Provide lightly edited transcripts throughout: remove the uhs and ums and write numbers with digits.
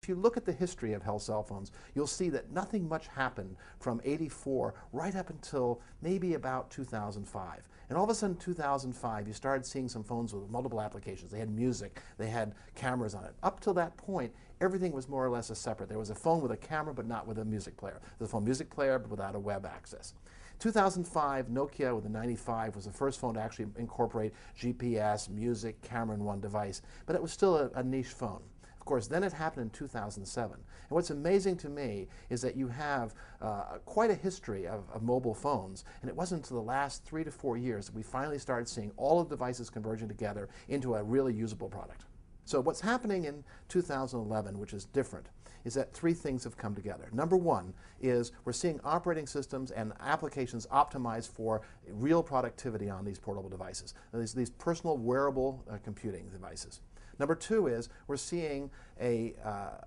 If you look at the history of Hell cell phones, you'll see that nothing much happened from '84 right up until maybe about 2005. And all of a sudden, 2005, you started seeing some phones with multiple applications. They had music, they had cameras on it. Up till that point, everything was more or less a separate. There was a phone with a camera, but not with a music player. There was a phone music player, but without a web access. 2005, Nokia with the 95 was the first phone to actually incorporate GPS, music, camera in one device, but it was still a niche phone. Of course, then it happened in 2007. And what's amazing to me is that you have quite a history of mobile phones, and it wasn't until the last 3 to 4 years that we finally started seeing all of the devices converging together into a really usable product. So what's happening in 2011, which is different, is that three things have come together. Number one is we're seeing operating systems and applications optimized for real productivity on these portable devices, these personal wearable computing devices. Number two is we're seeing a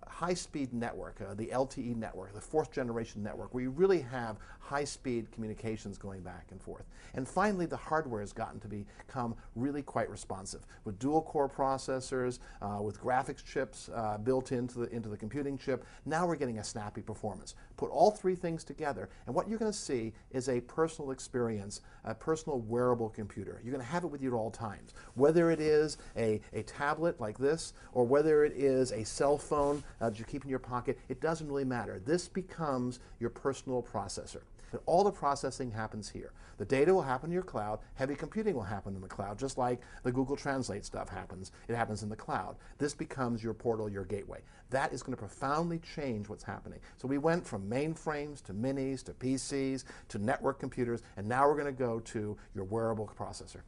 high-speed network, the LTE network, the fourth generation network, where you really have high-speed communications going back and forth. And finally, the hardware has gotten to become really quite responsive. With dual-core processors, with graphics chips built into the computing chip, now we're getting a snappy performance. Put all three things together, and what you're going to see is a personal experience, a personal wearable computer. You're going to have it with you at all times. Whether it is a tablet like this, or whether it is a cell phone that you keep in your pocket, it doesn't really matter. This becomes your personal processor. And all the processing happens here. The data will happen in your cloud. Heavy computing will happen in the cloud, just like the Google Translate stuff happens. It happens in the cloud. This becomes your portal, your gateway. That is going to profoundly change what's happening. So we went from mainframes to minis to PCs to network computers, and now we're going to go to your wearable processor.